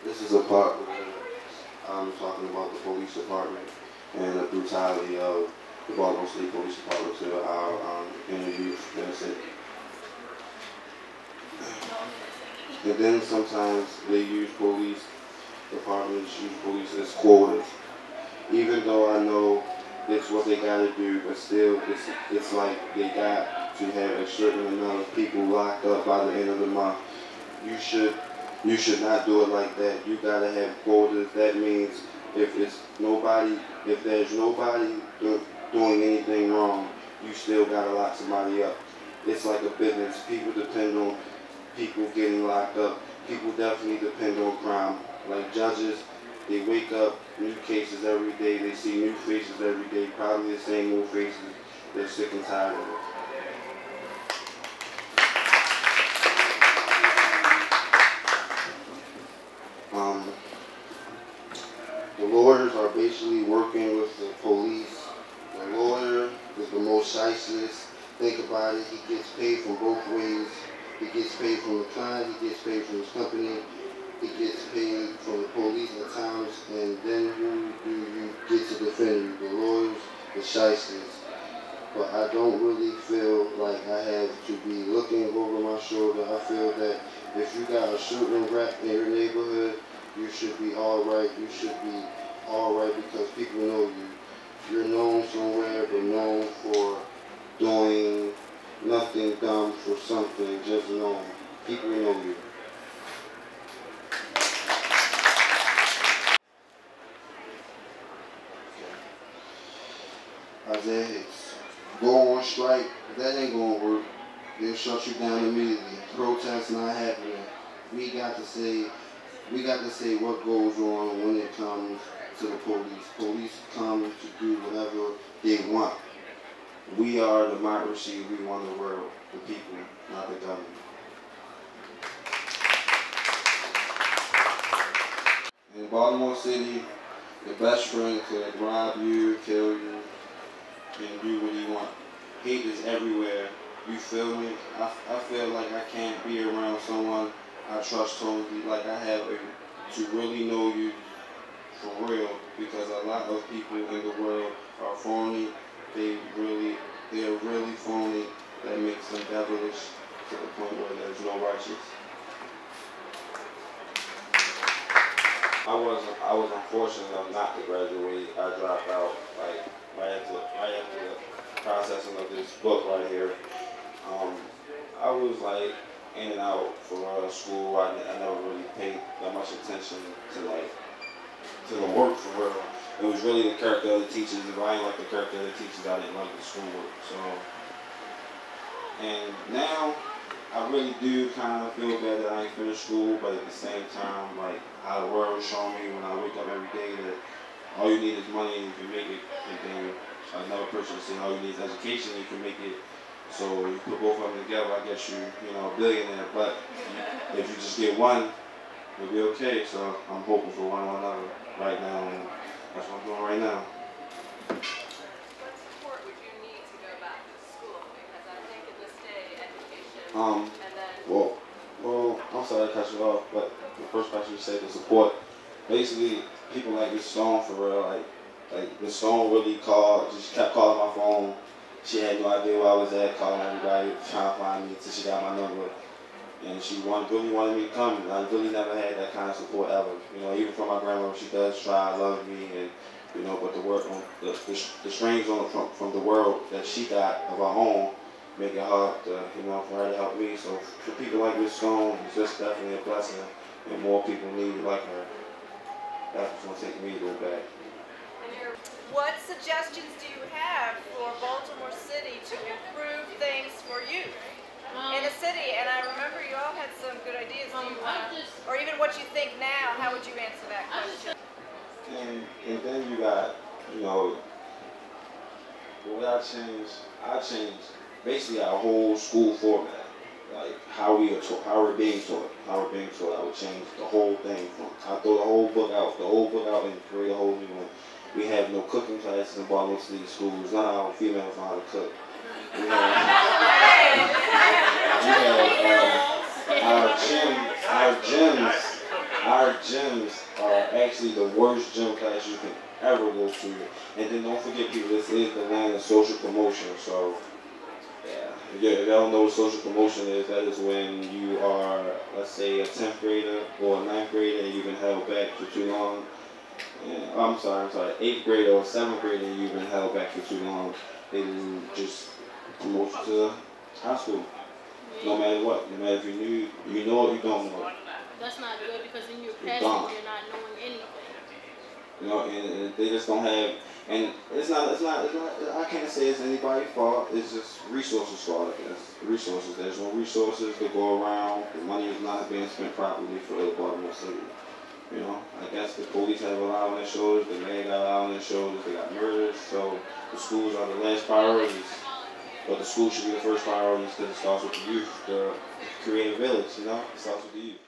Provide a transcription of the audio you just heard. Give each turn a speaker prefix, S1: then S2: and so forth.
S1: This is a part where I'm talking about the police department and the brutality of the Baltimore State Police Department to our inner youth in the city. And then sometimes they use police departments, use police as quotas. Even though I know it's what they gotta do, but still it's like they got to have a certain amount of people locked up by the end of the month. You should not do it like that. You gotta have quotas. That means if there's nobody doing anything wrong, you still gotta lock somebody up. It's like a business. People depend on people getting locked up. People definitely depend on crime. Like judges, they wake up, new cases every day. They see new faces every day, probably the same old faces. They're sick and tired of it. The lawyers are basically working with the police. The lawyer is the most shystest. Think about it, he gets paid from both ways. He gets paid from the client, he gets paid from his company, he gets paid from the police at times, and then who do you get to defend you? The lawyers, the shysters. But I don't really feel like I have to be looking over my shoulder. I feel that if you got a shooting rap in your neighborhood, you should be alright. You should be alright because people know you. You're known somewhere, but known for doing nothing dumb for something, just known. People know you. Isaiah Hicks. Go on strike, that ain't gonna work. They'll shut you down immediately. Protests not happening. We got to say what goes on when it comes to the police. Police come to do whatever they want. We are a democracy. We want the world, the people, not the government. In Baltimore City, the best friend could rob you, kill you, and do what he wants. Hate is everywhere. You feel me? I feel like I can't be around someone I trust totally, like I have to really know you for real, because a lot of people in the world are phony. They're really phony. That makes them devilish to the point where there's no righteous. I was unfortunate enough not to graduate. I dropped out like right after the processing of this book right here. I was like in and out for school. I never really paid that much attention to the work for real. It was really the character of the teachers. If I didn't like the character of the teachers, I didn't like the schoolwork. So, and now I really do kind of feel bad that I ain't finished school, but at the same time, like how the world is showing me when I wake up every day that all you need is money and you can make it. And then another person saying all you need is education and you can make it. So you put both of them together, I guess you're a billionaire. But if you just get one, you'll be okay. So I'm hoping for one or another right now, and that's what I'm doing right now.
S2: What support would you need to go back to school? Because I think in this day, education and then...
S1: Well, I'm sorry to cut you off, but the first question you said, the support. Basically, people like Miss Stone for real, like Miss Stone really just kept calling my phone. She had no idea where I was at, calling everybody, trying to find me until she got my number. And she really wanted me to come. And I really never had that kind of support ever. Even from my grandmother, she does try to love me, and but the strains from the world that she got of her own make it hard to, for her to help me. So for people like Miss Stone, it's just definitely a blessing, and more people need like her. That's what's gonna take me to go back.
S2: What suggestions do you have for Baltimore City to improve things for youth in a city? And I remember you all had some good ideas. Do you or even what you think now, how would you answer that question?
S1: And then you got, what I changed basically our whole school format. Like how we're being taught. I would change the whole thing. I throw the whole book out and create a whole new one. We have no cooking classes in Baltimore City schools. None of our females know how to cook. Our gyms our gyms are actually the worst gym class you can ever go to. And then don't forget, people, this is the land of social promotion. So, yeah, if y'all don't know what social promotion is, that is when you are, let's say, a 10th grader or a 9th grader and you've been held back for too long. And, I'm sorry, 8th grader or 7th grader and you've been held back for too long. They will just promote you to high school. No matter what, no matter if you knew, you know it, you don't know it.
S3: That's not good because then you're passing, you're not knowing anything.
S1: You know, and they just don't have, and it's not, I can't say it's anybody's fault, it's just resources fault, I guess. Resources, there's no resources to go around, the money is not being spent properly for Baltimore City. You know, I guess the police have a lot on their shoulders, the mayor got a lot on their shoulders, they got murders, so the schools are the last priorities. But the school should be the first priorities because it starts with the youth, the creative village, you know, it starts with the youth.